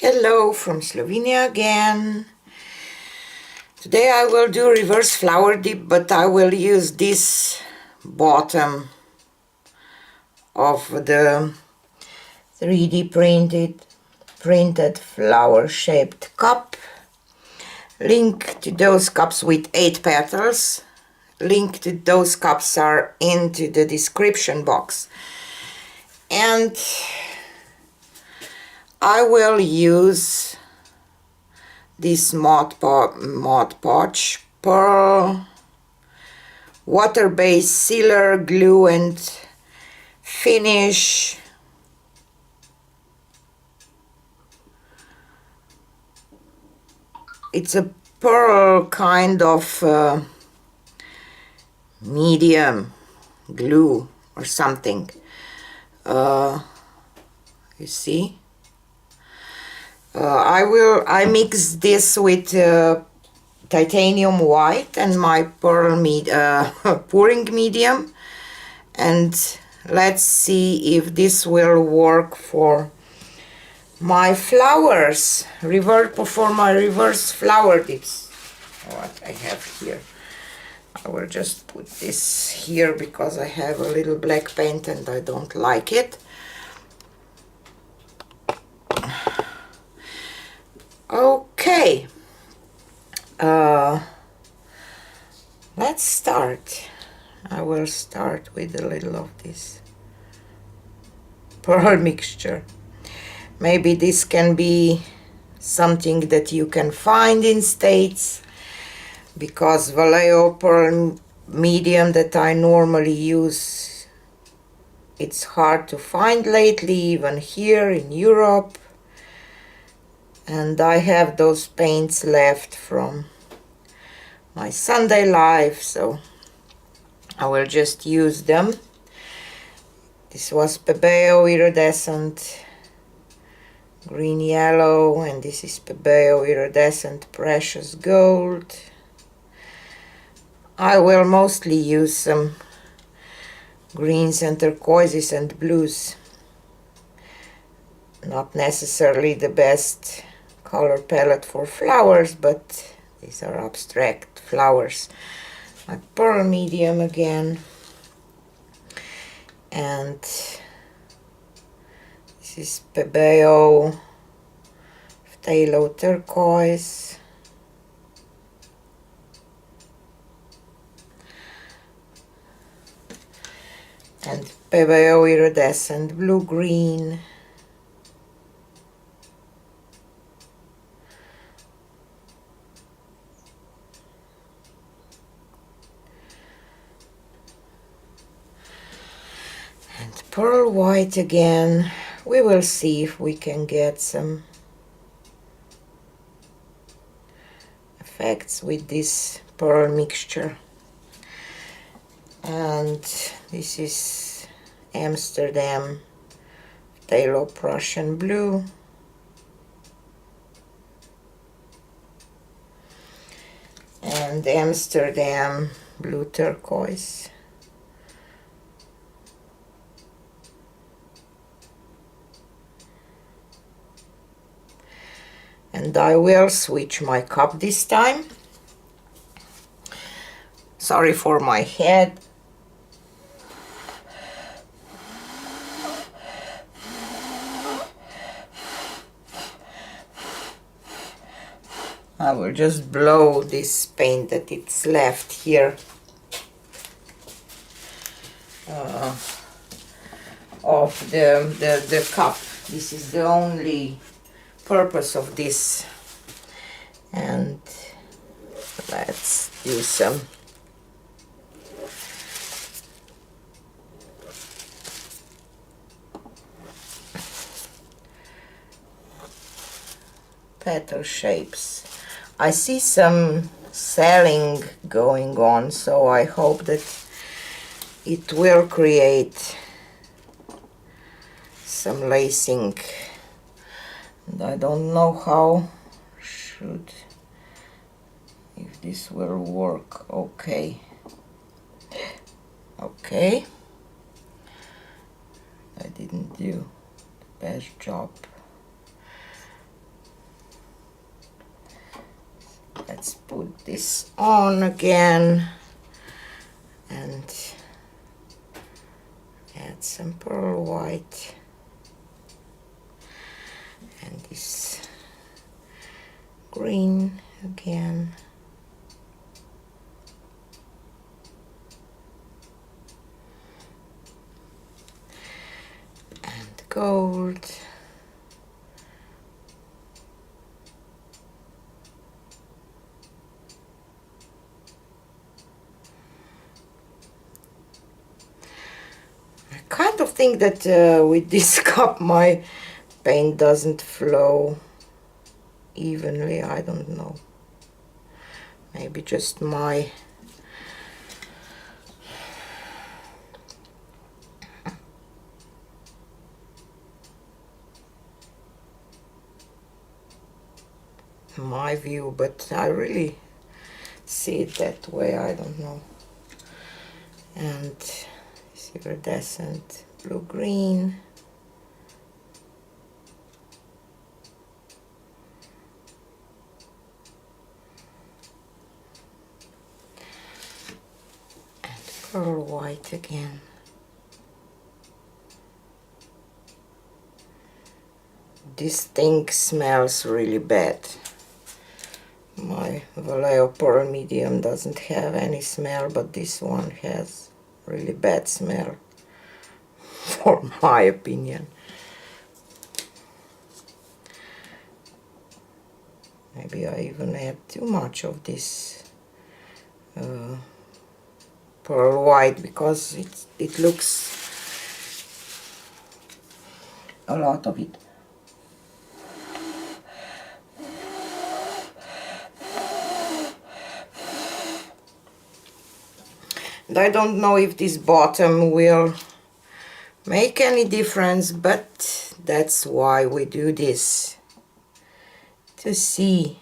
Hello from Slovenia again. Today I will do reverse flower dip, but I will use this bottom of the 3D printed flower shaped cup. Link to those cups with 8 petals. Link to those cups are into the description box. And I will use this Mod Podge pearl, water-based sealer, glue and finish. It's a pearl kind of medium glue or something. You see? I mix this with titanium white and my pearl pouring medium, and let's see if this will work for my flowers, for my reverse flower dips. What I have here, I will just put this here because I have a little black paint and I don't like it. Okay, let's start. I will start with a little of this pearl mixture. Maybe this can be something that you can find in States, because Vallejo pearl medium that I normally use, it's hard to find lately, even here in Europe. And I have those paints left from my Sunday life, so I will just use them. This was Pebeo Iridescent Green Yellow, and this is Pebeo Iridescent Precious Gold. I will mostly use some greens and turquoises and blues. Not necessarily the best color palette for flowers, but these are abstract flowers. My pearl medium again, and this is Pebeo Phthalo Turquoise, and Pebeo Iridescent Blue Green, pearl white again. We will see if we can get some effects with this pearl mixture. And this is Amsterdam Phthalo Prussian Blue, and Amsterdam Blue Turquoise. And I will switch my cup this time. Sorry for my head. I will just blow this paint that it's left here of the cup. This is the only purpose of this. And let's do some petal shapes. I see some selling going on, so I hope that it will create some lacing. And I don't know how if this will work. Okay, I didn't do the best job. Let's put this on again and add some pearl white and this green again. And gold. I kind of think that with this cup my paint doesn't flow evenly. I don't know. Maybe just my view, but I really see it that way. I don't know. And iridescent blue-green. And pearl white again. This thing smells really bad. My Vallejo Pearl Medium doesn't have any smell, but this one has really bad smell, for my opinion. Maybe I even add too much of this pearl white, because it looks a lot of it. And I don't know if this bottom will make any difference, but that's why we do this, to see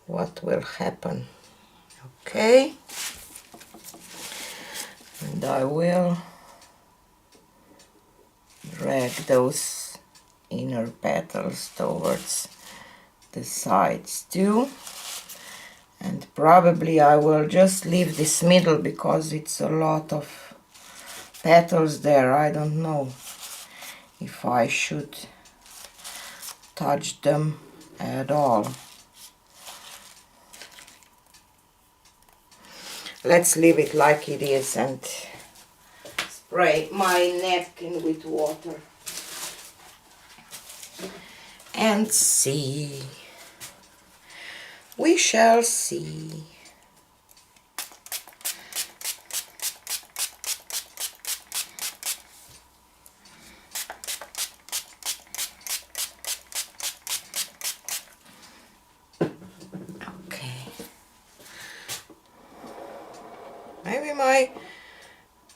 what will happen. Okay, and I will drag those inner petals towards the sides too. And probably I will just leave this middle because it's a lot of petals there. I don't know if I should touch them at all. Let's leave it like it is and spray my napkin with water and see. We shall see. Okay. Maybe my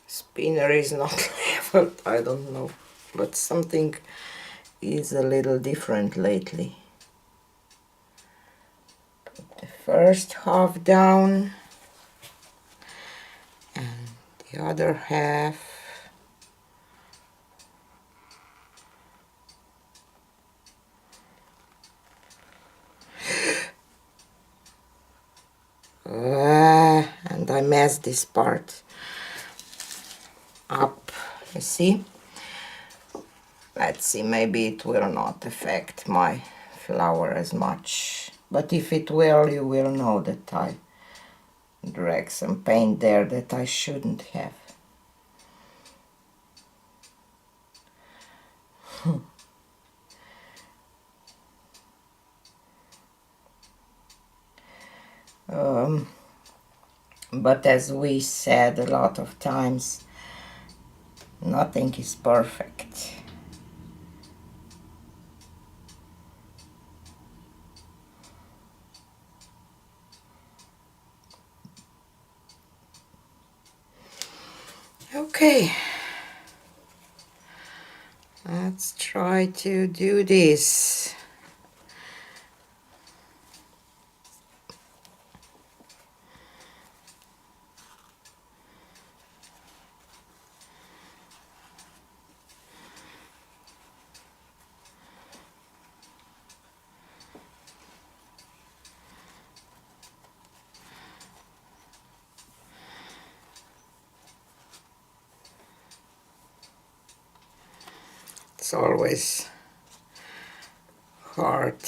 spinner is not leveled, I don't know, but something is a little different lately. First half down and the other half and I messed this part up, you see. Let's see, maybe it will not affect my flower as much. But if it will, you will know that I drag some paint there that I shouldn't have. But as we said a lot of times, nothing is perfect. Okay, let's try to do this. It's always hard.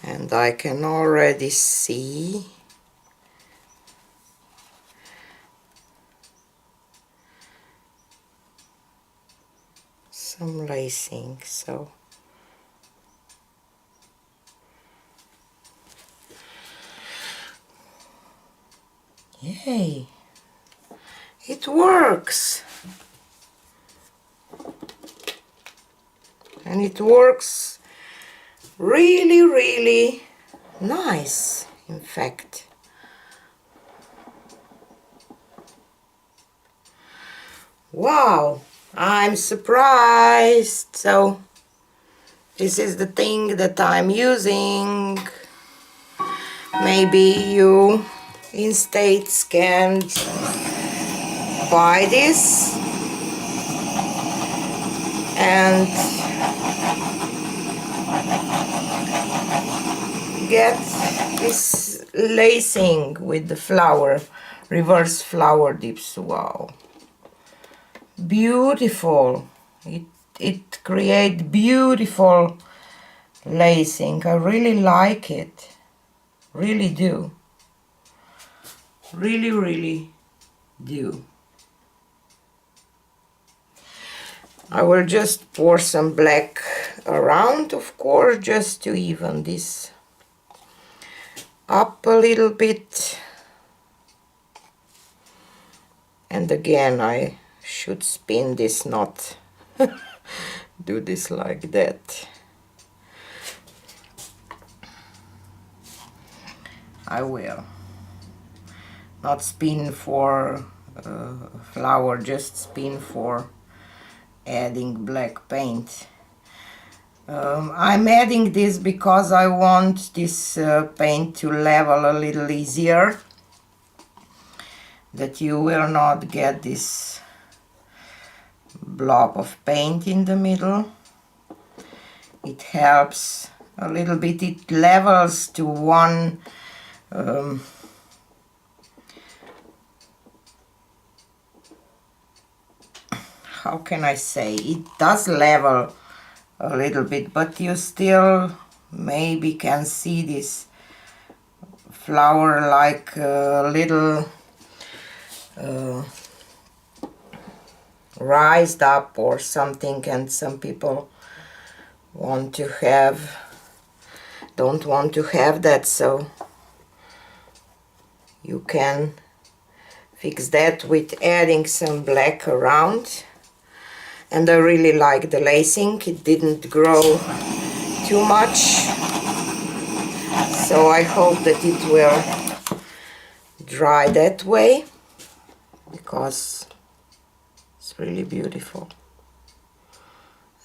And I can already see some lacing, so yay, it works. And it works really nice, in fact. Wow, I'm surprised. So this is the thing that I'm using. Maybe you in States can buy this and get this lacing with the flower, reverse flower dips. Wow, beautiful. It creates beautiful lacing. I really like it, really do, really do. I will just pour some black around, of course, just to even this up a little bit. And again, I should spin this, not do this like that. I will not spin for flower, just spin for adding black paint. I'm adding this because I want this paint to level a little easier, that you will not get this blob of paint in the middle. It helps a little bit, it levels to one how can I say, it does level a little bit, but you still maybe can see this flower like a little rised up or something, and some people want to have, don't want to have that, so you can fix that with adding some black around. And I really like the lacing, it didn't grow too much, so I hope that it will dry that way, because it's really beautiful.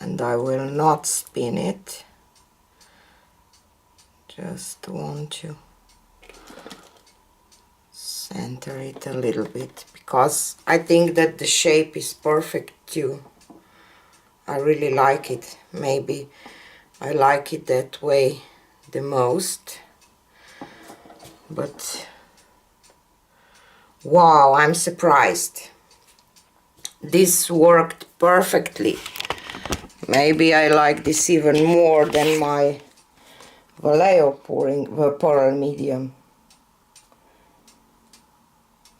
And I will not spin it, just want to center it a little bit, because I think that the shape is perfect too. I really like it. Maybe I like it that way the most. But wow, I'm surprised. This worked perfectly. Maybe I like this even more than my Vallejo Pearl Medium.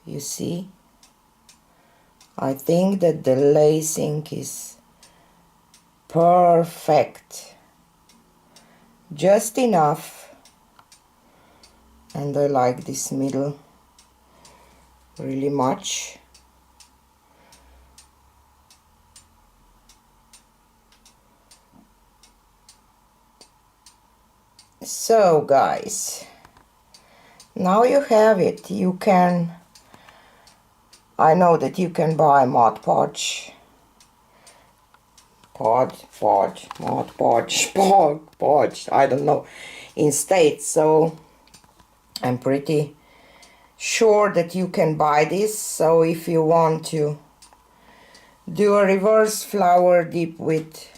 You see? I think that the lacing is perfect. Just enough. And I like this middle really much. So guys, now you have it. You can, I know that you can buy Mod Podge, Mod Podge, I don't know, in States, so I'm pretty sure that you can buy this. So if you want to do a reverse flower dip with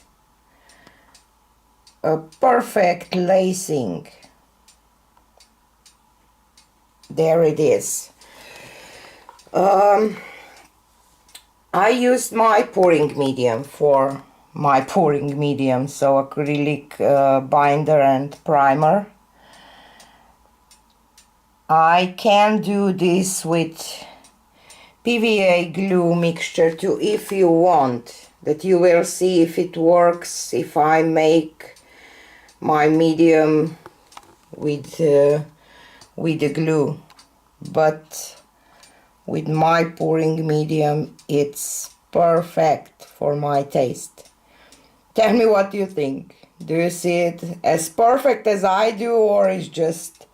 a perfect lacing, there it is. I used my pouring medium for my pouring medium, so acrylic binder and primer. I can do this with PVA glue mixture too if you want, that you will see if it works if I make my medium with the glue, but with my pouring medium it's perfect for my taste. Tell me what you think. Do you see it as perfect as I do, or is just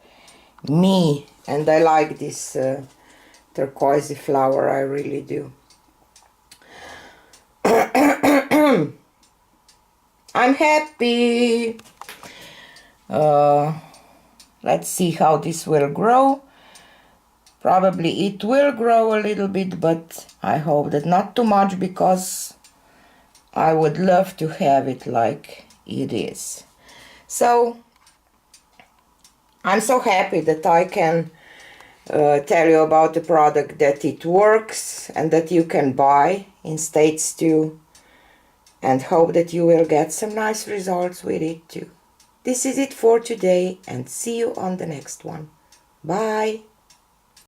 me and I like this turquoise flower? I really do. I'm happy. Let's see how this will grow. Probably it will grow a little bit, but I hope that not too much, because I would love to have it like it is. So I'm so happy that I can tell you about the product, that it works and that you can buy in States too, and hope that you will get some nice results with it too. This is it for today, and see you on the next one. Bye!